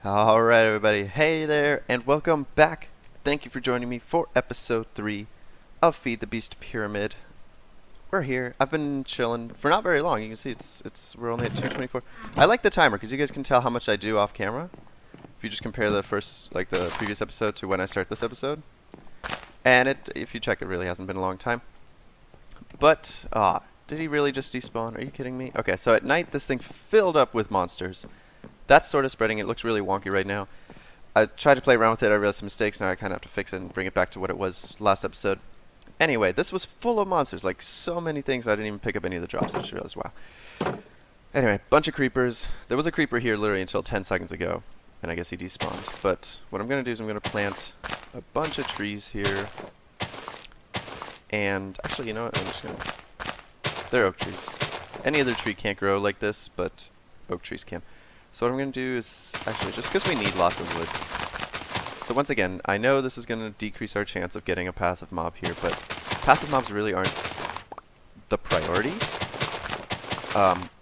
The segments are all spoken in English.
Alright everybody, hey there and welcome back. Thank you for joining me for episode 3 of Feed the Beast Pyramid. We're here. I've been chilling for not very long. You can see we're only at 2:24. I like the timer because you guys can tell how much I do off camera. If you just compare the previous episode to when I start this episode. And if you check, it really hasn't been a long time. But, did he really just despawn? Are you kidding me? Okay, so at night this thing filled up with monsters. That's sort of spreading. It looks really wonky right now. I tried to play around with it. I realized some mistakes. Now I kind of have to fix it and bring it back to what it was last episode. Anyway, this was full of monsters. Like, so many things. I didn't even pick up any of the drops. I just realized, wow. Anyway, bunch of creepers. There was a creeper here literally until 10 seconds ago. And I guess he despawned. But what I'm going to do is I'm going to plant a bunch of trees here. And actually, you know what? I'm just going to... They're oak trees. Any other tree can't grow like this, but oak trees can. So what I'm going to do is, actually, just because we need lots of wood. So once again, I know this is going to decrease our chance of getting a passive mob here, but passive mobs really aren't the priority.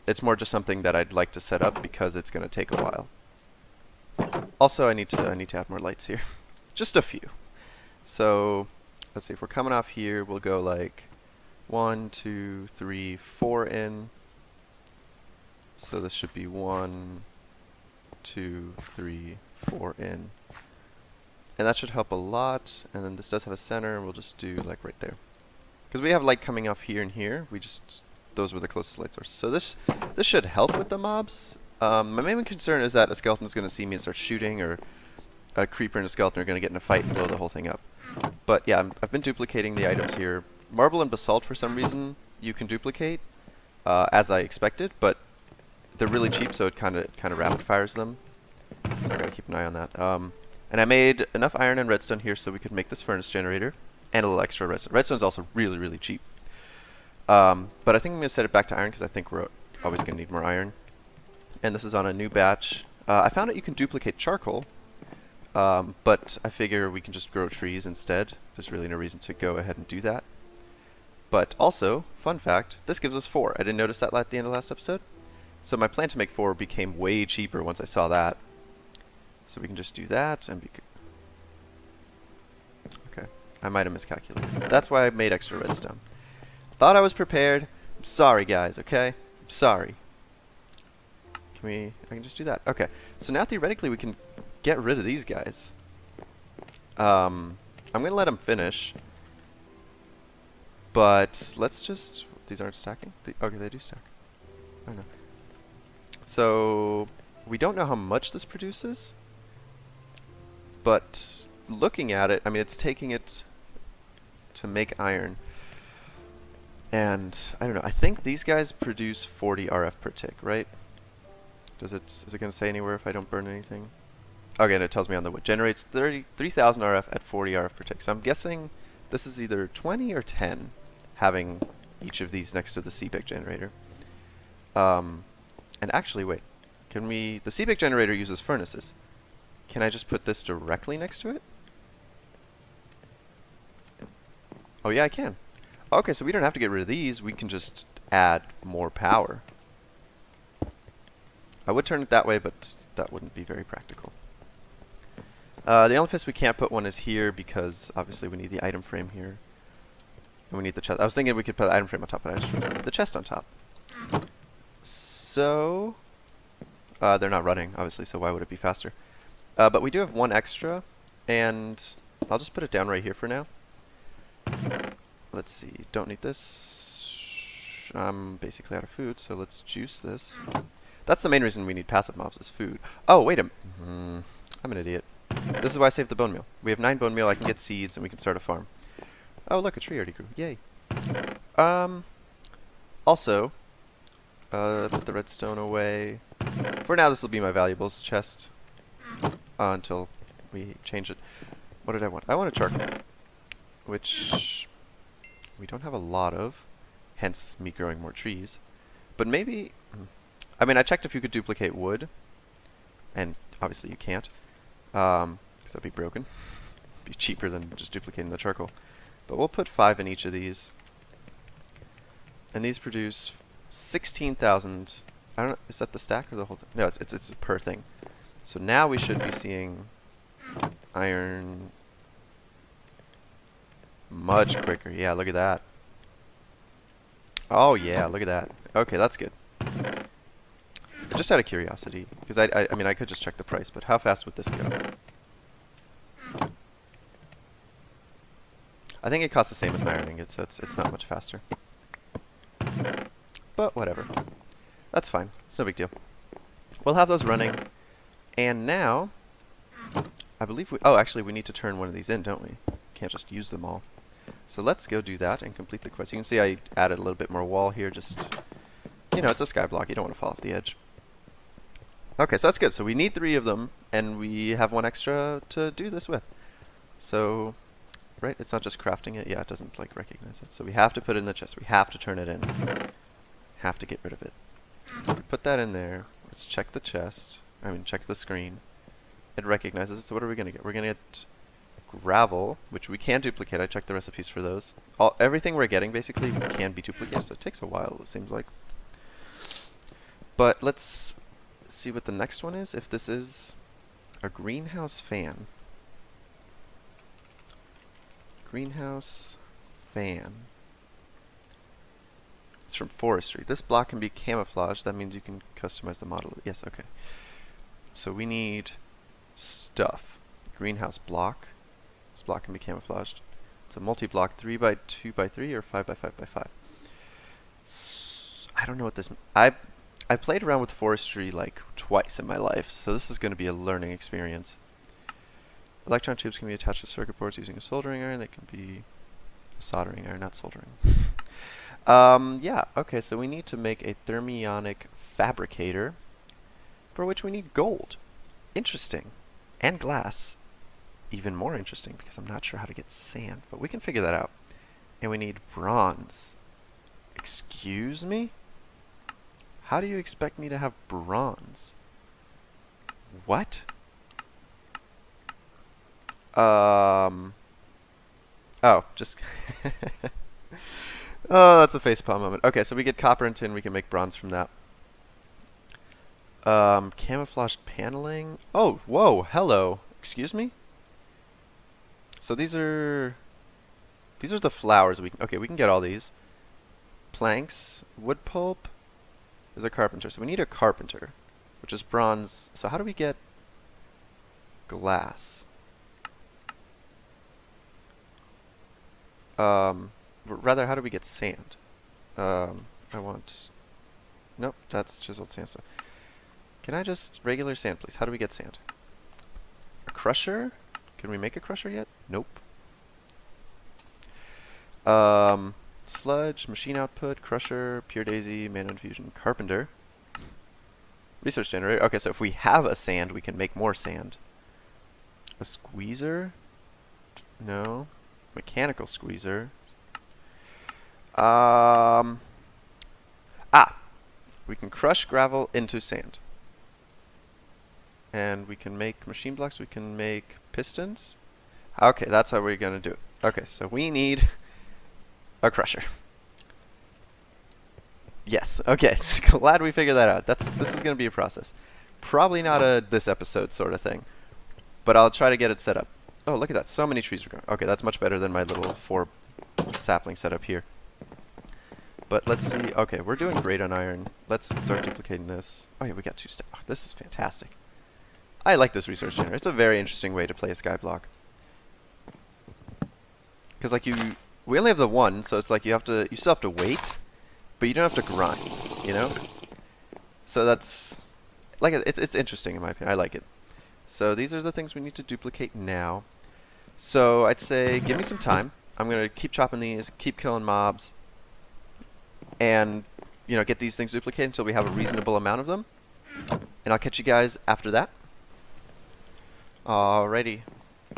It's more just something that I'd like to set up because it's going to take a while. Also, I need to add more lights here. Just a few. So, let's see, if we're coming off here, we'll go like 1, 2, 3, 4 in. So this should be 1, 2, 3, 4 in. And that should help a lot. And then this does have a center, and we'll just do like right there. Because we have light coming off here and here. Those were the closest light sources. So this should help with the mobs. My main concern is that a skeleton is going to see me and start shooting, or a creeper and a skeleton are going to get in a fight and blow the whole thing up. But yeah, I've been duplicating the items here. Marble and basalt, for some reason, you can duplicate, as I expected, but they're really cheap, so it kind of rapid fires them. So I gotta keep an eye on that. And I made enough iron and redstone here so we could make this furnace generator and a little extra redstone. Redstone's also really, really cheap. But I think I'm gonna set it back to iron because I think we're always gonna need more iron. And this is on a new batch. I found out you can duplicate charcoal, but I figure we can just grow trees instead. There's really no reason to go ahead and do that. But also, fun fact, this gives us 4. I didn't notice that at the end of last episode. So my plan to make 4 became way cheaper once I saw that. So we can just do that and okay, I might have miscalculated. That's why I made extra redstone. Thought I was prepared. I'm sorry, guys, okay? I'm sorry. I can just do that. Okay, so now theoretically we can get rid of these guys. I'm going to let them finish. But let's just... These aren't stacking? Okay, they do stack. I don't know. So, we don't know how much this produces, but looking at it, I mean, it's taking it to make iron. And, I don't know, I think these guys produce 40 RF per tick, right? Is it going to say anywhere if I don't burn anything? Okay, and it tells me on the wood. Generates 3,000 RF at 40 RF per tick. So I'm guessing this is either 20 or 10, having each of these next to the CPIC generator. And actually, wait, the CPIC generator uses furnaces. Can I just put this directly next to it? Oh yeah, I can. Okay, so we don't have to get rid of these, we can just add more power. I would turn it that way, but that wouldn't be very practical. The only place we can't put one is here, because obviously we need the item frame here. And we need the chest. I was thinking we could put the item frame on top, but I just remembered the chest on top. So, they're not running, obviously, so why would it be faster? But we do have one extra, and I'll just put it down right here for now. Let's see, don't need this. I'm basically out of food, so let's juice this. That's the main reason we need passive mobs, is food. Oh, wait a minute. I'm an idiot. This is why I saved the bone meal. We have 9 bone meal, I can get seeds, and we can start a farm. Oh, look, a tree already grew. Yay. Also, put the redstone away. For now, this will be my valuables chest until we change it. What did I want? I want a charcoal, which we don't have a lot of, hence me growing more trees. But maybe... I mean, I checked if you could duplicate wood, and obviously you can't, because that'd be broken. It'd be cheaper than just duplicating the charcoal. But we'll put 5 in each of these. And these produce 16,000. I don't know, is that the stack or the whole thing? No, it's per thing. So now we should be seeing iron much quicker. Yeah, look at that. Oh yeah, look at that. Okay, that's good. Just out of curiosity, because I mean I could just check the price, but how fast would this go? I think it costs the same as an ironing. It's not much faster. But whatever. That's fine. It's no big deal. We'll have those running. And now, I believe actually we need to turn one of these in, don't we? Can't just use them all. So let's go do that and complete the quest. You can see I added a little bit more wall here, just, you know, it's a sky block. You don't want to fall off the edge. Okay, so that's good. So we need 3 of them, and we have 1 extra to do this with. So, right, it's not just crafting it. Yeah, it doesn't, like, recognize it. So we have to put it in the chest. We have to turn it in. Have to get rid of it. So we put that in there. Let's check the chest. I mean, check the screen. It recognizes it. So what are we going to get? We're going to get gravel, which we can duplicate. I checked the recipes for those. Everything we're getting, basically, can be duplicated. So it takes a while, it seems like. But let's see what the next one is. If this is a greenhouse fan. Greenhouse fan. It's from forestry. This block can be camouflaged. That means you can customize the model. Yes, okay. So we need stuff. Greenhouse block. This block can be camouflaged. It's a multi-block 3x2x3 or 5x5x5. I don't know what this I played around with forestry like twice in my life, so this is going to be a learning experience. Electron tubes can be attached to circuit boards using a soldering iron. They can be a soldering iron, not soldering. Yeah, okay, so we need to make a thermionic fabricator, for which we need gold. Interesting. And glass. Even more interesting, because I'm not sure how to get sand, but we can figure that out. And we need bronze. Excuse me? How do you expect me to have bronze? What? Oh, just... Oh, that's a facepalm moment. Okay, so we get copper and tin. We can make bronze from that. Camouflaged paneling. Oh, whoa, hello. Excuse me? So these are the flowers we can... Okay, we can get all these. Planks, wood pulp is a carpenter. So we need a carpenter, which is bronze. So how do we get glass? Rather, how do we get sand? I want... Nope, that's chiseled sandstone. Can I just... Regular sand, please. How do we get sand? A crusher? Can we make a crusher yet? Nope. Sludge, machine output, crusher, pure daisy, mana infusion, carpenter. Resource generator. Okay, so if we have a sand, we can make more sand. A squeezer? No. Mechanical squeezer. We can crush gravel into sand. And we can make machine blocks, we can make pistons. Okay, that's how we're going to do it. Okay, so we need a crusher. Yes, okay, glad we figured that out. This is going to be a process. Probably not a this episode sort of thing, but I'll try to get it set up. Oh, look at that, so many trees are growing. Okay, that's much better than my little 4 sapling setup here. But let's see, okay, we're doing great on iron. Let's start duplicating this. Oh yeah, we got 2 stacks. Oh, this is fantastic. I like this resource generator. It's a very interesting way to play a sky block. Because like we only have the 1, so it's like you still have to wait, but you don't have to grind, you know? So that's, like, it's interesting in my opinion. I like it. So these are the things we need to duplicate now. So I'd say give me some time. I'm going to keep chopping these, keep killing mobs, and, you know, get these things duplicated until we have a reasonable amount of them. And I'll catch you guys after that. Alrighty,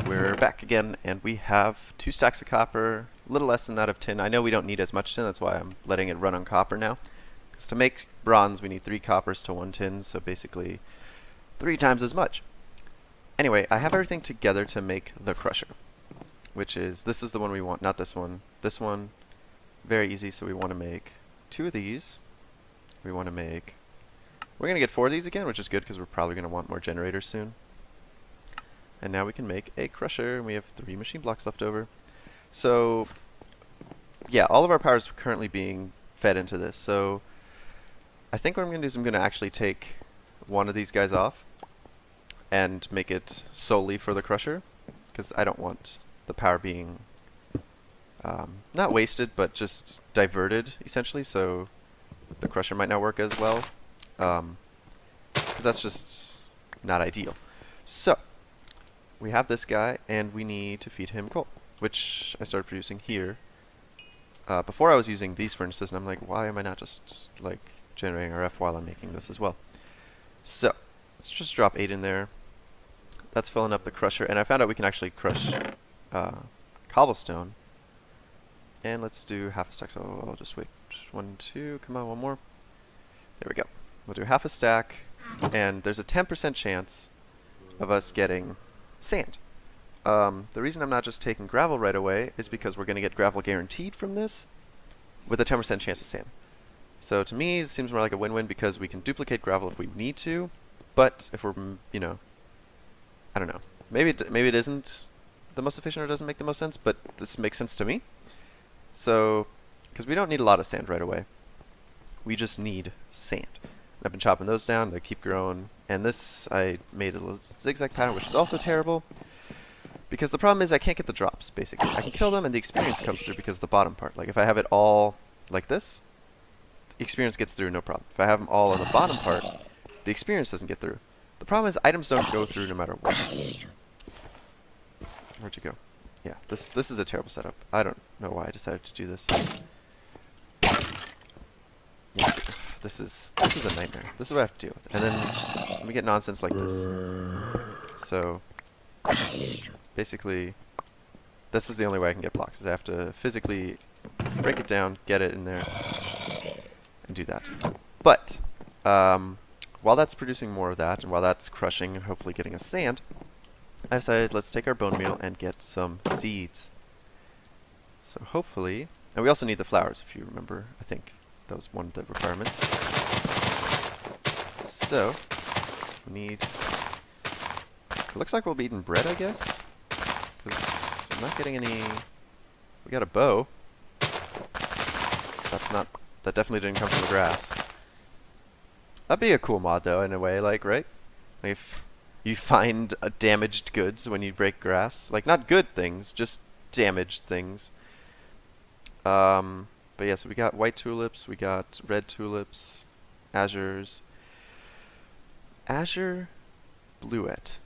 we're back again, and we have 2 stacks of copper, a little less than that of tin. I know we don't need as much tin, that's why I'm letting it run on copper now. Because to make bronze, we need 3 coppers to 1 tin, so basically 3 times as much. Anyway, I have everything together to make the crusher, which is, this is the one we want, not this one. This one, very easy, so we want to make 2 of these. We want to make We're going to get 4 of these again, which is good because we're probably going to want more generators soon. And now we can make a crusher, and we have 3 machine blocks left over. So, yeah, all of our power is currently being fed into this. So, I think what I'm going to do is I'm going to actually take one of these guys off and make it solely for the crusher, because I don't want the power being not wasted, but just diverted, essentially, so the crusher might not work as well, because that's just not ideal. So, we have this guy, and we need to feed him coal, which I started producing here. Before I was using these furnaces, and I'm like, why am I not just, like, generating RF while I'm making this as well? So, let's just drop 8 in there. That's filling up the crusher, and I found out we can actually crush cobblestone. And let's do half a stack, so I'll just wait. 1, 2, come on, one more. There we go. We'll do half a stack, and there's a 10% chance of us getting sand. The reason I'm not just taking gravel right away is because we're going to get gravel guaranteed from this with a 10% chance of sand. So to me, it seems more like a win-win because we can duplicate gravel if we need to, but if we're, you know, I don't know. Maybe it isn't the most efficient or doesn't make the most sense, but this makes sense to me. So, because we don't need a lot of sand right away. We just need sand. I've been chopping those down, they keep growing. And this, I made a little zigzag pattern, which is also terrible. Because the problem is I can't get the drops, basically. I can kill them and the experience comes through because the bottom part. Like if I have it all like this, the experience gets through no problem. If I have them all on the bottom part, the experience doesn't get through. The problem is items don't go through no matter what. Where'd you go? Yeah, this is a terrible setup. I don't know why I decided to do this. Yeah, this is a nightmare. This is what I have to deal with. And then we get nonsense like this. So basically, this is the only way I can get blocks. Is I have to physically break it down, get it in there, and do that. But while that's producing more of that, and while that's crushing and hopefully getting us sand, I decided let's take our bone meal and get some seeds. So hopefully, and we also need the flowers if you remember, I think that was one of the requirements. So, we need, it looks like we'll be eating bread, I guess, because I'm not getting any, we got a bow. That definitely didn't come from the grass. That'd be a cool mod though, in a way, like, right? Like if you find damaged goods when you break grass. Like, not good things, just damaged things. But yeah, so we got white tulips, we got red tulips, azures. Azure bluette.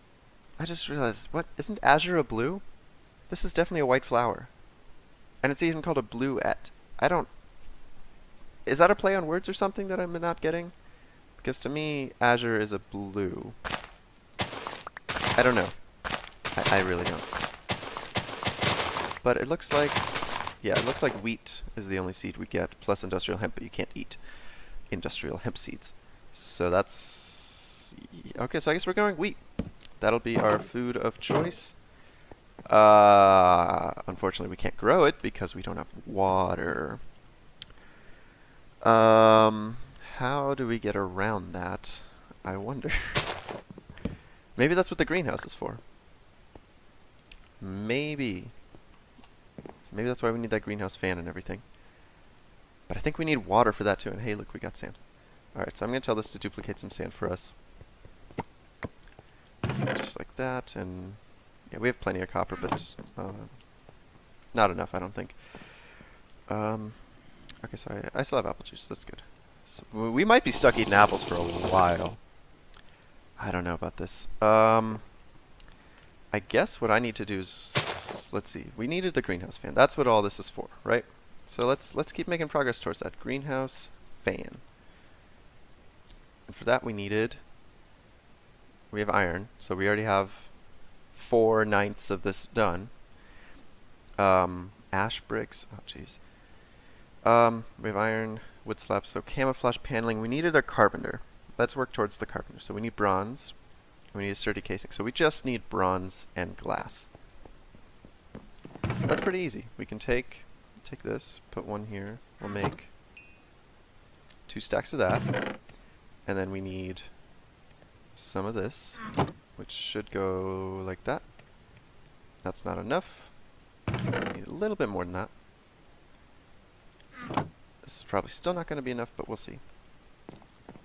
I just realized, what? Isn't azure a blue? This is definitely a white flower. And it's even called a bluette. I don't... Is that a play on words or something that I'm not getting? Because to me, azure is a blue. I don't know. I really don't. But it looks like... Yeah, it looks like wheat is the only seed we get, plus industrial hemp, but you can't eat industrial hemp seeds. So that's... Okay, so I guess we're going wheat. That'll be our food of choice. Unfortunately, we can't grow it because we don't have water. How do we get around that? I wonder. Maybe that's what the greenhouse is for. Maybe. So maybe that's why we need that greenhouse fan and everything. But I think we need water for that too. And hey, look, we got sand. Alright, so I'm going to tell this to duplicate some sand for us. Just like that. And yeah, we have plenty of copper, but not enough, I don't think. Okay, so I still have apple juice. That's good. So we might be stuck eating apples for a while. I don't know about this. I guess what I need to do is, let's see. We needed the greenhouse fan. That's what all this is for, right? So let's keep making progress towards that greenhouse fan. And for that we have iron. So we already have 4/9 of this done. Ash bricks. Oh, jeez. We have iron, wood slabs, so camouflage paneling. We needed a carpenter. Let's work towards the carpenter. So we need bronze. We need a sturdy casing. So we just need bronze and glass. That's pretty easy. We can take this, put one here. We'll make 2 stacks of that. And then we need some of this, which should go like that. That's not enough. We need a little bit more than that. This is probably still not going to be enough, but we'll see.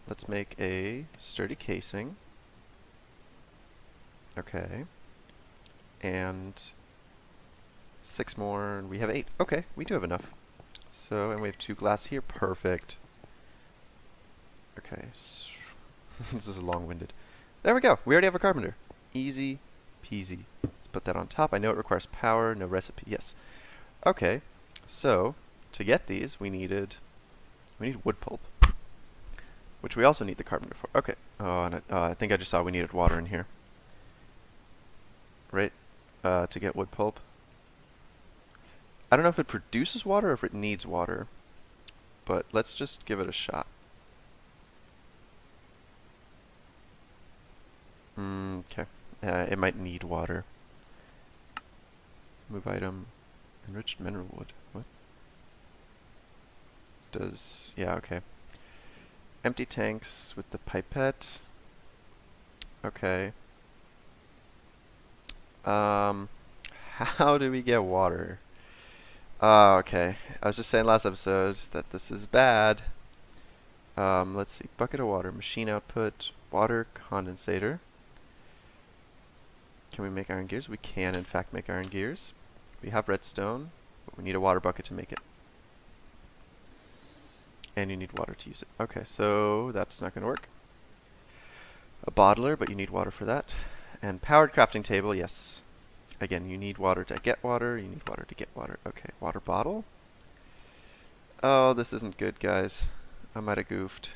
Let's make a sturdy casing. Okay. And 6 more, and we have 8. Okay, we do have enough. So, and we have 2 glass here. Perfect. Okay. This is long-winded. There we go. We already have a carpenter. Easy peasy. Let's put that on top. I know it requires power, no recipe. Yes. Okay. So, to get these, we need wood pulp, which we also need the carpenter for. Okay. Oh, and I think I just saw we needed water in here. Right? To get wood pulp. I don't know if it produces water or if it needs water, but let's just give it a shot. Okay. It might need water. Move item. Enriched mineral wood. What? Yeah, okay. Empty tanks with the pipette. Okay. How do we get water? Oh, okay. I was just saying last episode that this is bad. Let's see. Bucket of water. Machine output. Water condensator. Can we make iron gears? We can, in fact, make iron gears. We have redstone, but we need a water bucket to make it. And you need water to use it. Okay, so that's not going to work. A bottler, but you need water for that. And powered crafting table, yes. Again, you need water to get water, you need water to get water. Okay, water bottle. Oh, this isn't good, guys. I might have goofed.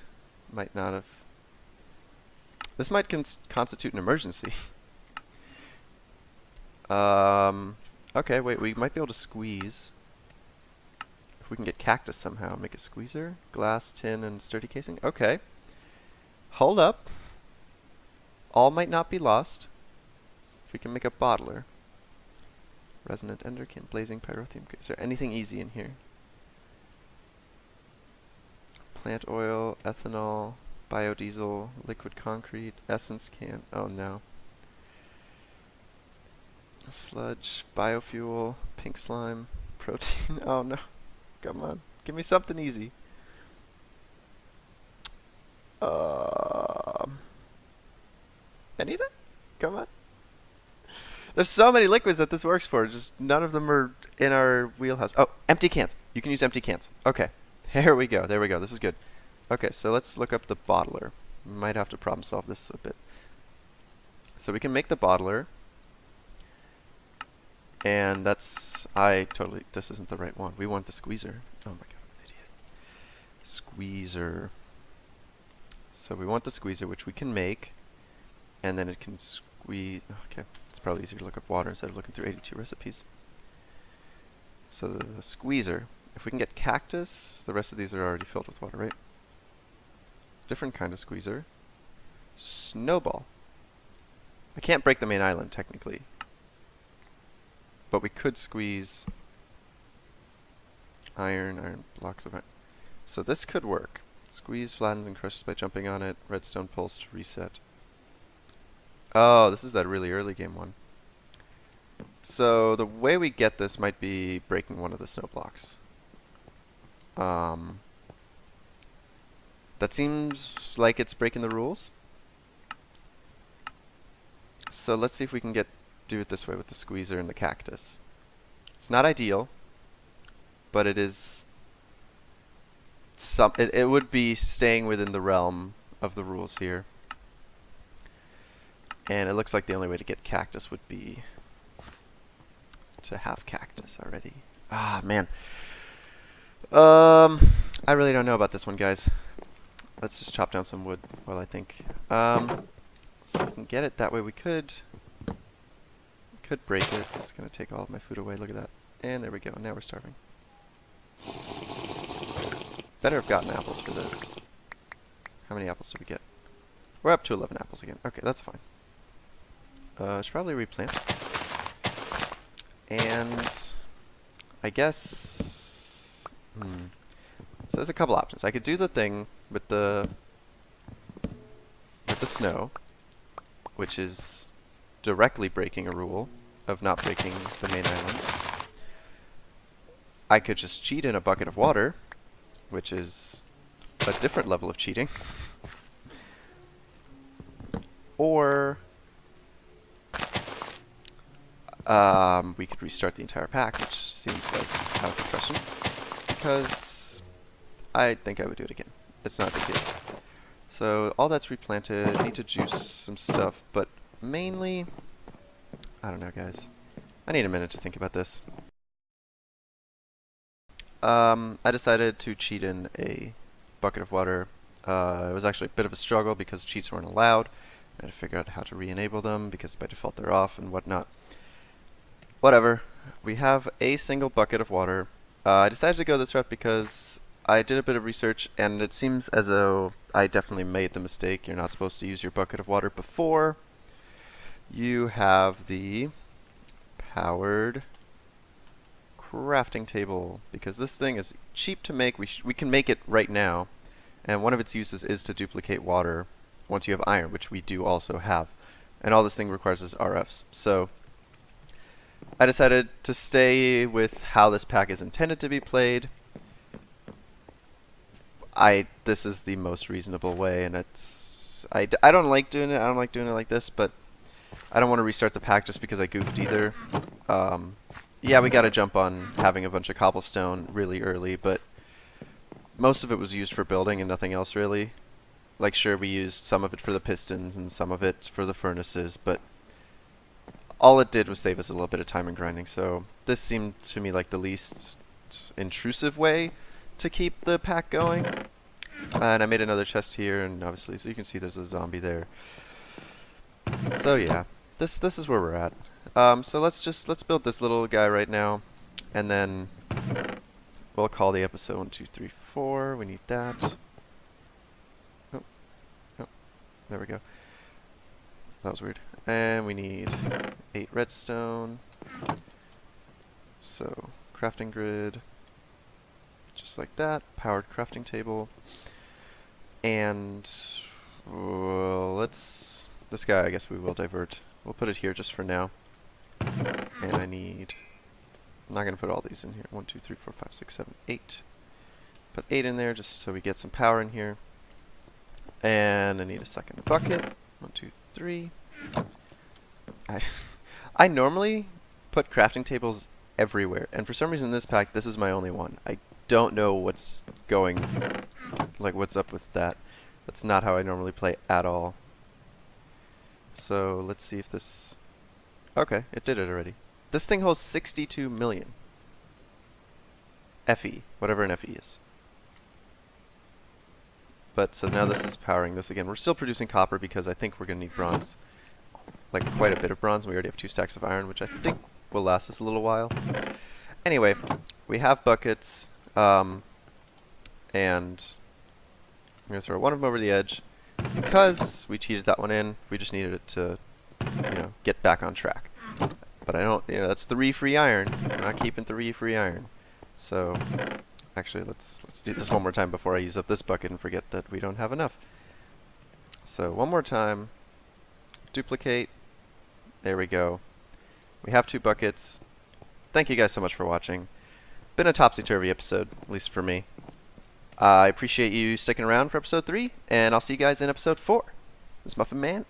Might not have. This might constitute an emergency. Okay, wait, we might be able to squeeze. If we can get cactus somehow, make a squeezer. Glass, tin, and sturdy casing. Okay. Hold up. All might not be lost. If we can make a bottler. Resonant enderkin, blazing pyrotheum. Is there anything easy in here? Plant oil, ethanol, biodiesel, liquid concrete, essence can. Oh no. Sludge, biofuel, pink slime, protein. Oh no. Come on. Give me something easy. Anything? Come on. There's so many liquids that this works for. Just none of them are in our wheelhouse. Oh, empty cans. You can use empty cans. Okay. Here we go. There we go. This is good. Okay, so let's look up the bottler. We might have to problem solve this a bit. So we can make the bottler. And that's, this isn't the right one. We want the squeezer. Oh my god, I'm an idiot. Squeezer. So we want the squeezer, which we can make. And then it can squeeze. Okay, it's probably easier to look up water instead of looking through 82 recipes. So the squeezer. If we can get cactus, the rest of these are already filled with water, right? Different kind of squeezer. Snowball. I can't break the main island, technically. But we could squeeze iron blocks of iron. So this could work. Squeeze, flattens, and crushes by jumping on it. Redstone pulse to reset. Oh, this is that really early game one. So the way we get this might be breaking one of the snow blocks. That seems like it's breaking the rules. So let's see if we can do it this way with the squeezer and the cactus. It's not ideal, but it is it would be staying within the realm of the rules here. And it looks like the only way to get cactus would be to have cactus already. Ah, man. I really don't know about this one, guys. Let's just chop down some wood while I think. So we can get it that way. We could break it. This is going to take all of my food away. Look at that. And there we go. Now we're starving. Better have gotten apples for this. How many apples did we get? We're up to 11 apples again. Okay, that's fine. Should probably replant. And I guess... So there's a couple options. I could do the thing with the the snow, which is directly breaking a rule of not breaking the main island. I could just cheat in a bucket of water, which is a different level of cheating. Or we could restart the entire pack, which seems like out of the question, because I think I would do it again. It's not a big deal. So all that's replanted. I need to juice some stuff, but mainly, I don't know, guys. I need a minute to think about this. I decided to cheat in a bucket of water. It was actually a bit of a struggle because cheats weren't allowed. I had to figure out how to re-enable them because by default they're off and whatnot. Whatever. We have a single bucket of water. I decided to go this route because I did a bit of research and it seems as though I definitely made the mistake. You're not supposed to use your bucket of water before you have the powered crafting table, because this thing is cheap to make. We can make it right now, and one of its uses is to duplicate water once you have iron, which we do also have, and all this thing requires is RFs. So I decided to stay with how this pack is intended to be played. This is the most reasonable way, and I don't like doing it. I don't like doing it like this, but I don't want to restart the pack just because I goofed either. Yeah, we got to jump on having a bunch of cobblestone really early, but most of it was used for building and nothing else really. Like, sure, we used some of it for the pistons and some of it for the furnaces, but all it did was save us a little bit of time and grinding, so this seemed to me like the least intrusive way to keep the pack going. And I made another chest here, and obviously, so you can see there's a zombie there. So yeah, this is where we're at. So let's build this little guy right now, and then we'll call the episode 1, 2, 3, 4. We need that. Oh, oh, there we go. That was weird. And we need 8 redstone. So crafting grid, just like that. Powered crafting table, and this guy, I guess we will divert. We'll put it here just for now. And I'm not going to put all these in here. 1, 2, 3, 4, 5, 6, 7, 8. Put 8 in there just so we get some power in here. And I need a second bucket. 1, 2, 3. I normally put crafting tables everywhere, and for some reason in this pack, this is my only one. I don't know what's what's up with that. That's not how I normally play at all. So let's see if this... Okay, it did it already. This thing holds 62 million. FE, whatever an FE is. But so now this is powering this again. We're still producing copper because I think we're going to need bronze. Like quite a bit of bronze. We already have 2 stacks of iron, which I think will last us a little while. Anyway, we have buckets, and I'm going to throw one of them over the edge. Because we cheated that one in, we just needed it to, get back on track. But I don't, that's 3 free iron. We're not keeping 3 free iron. So, actually, let's do this one more time before I use up this bucket and forget that we don't have enough. So, one more time. Duplicate. There we go. We have 2 buckets. Thank you guys so much for watching. Been a topsy-turvy episode, at least for me. I appreciate you sticking around for episode 3, and I'll see you guys in episode 4. This is MsMuffinMan.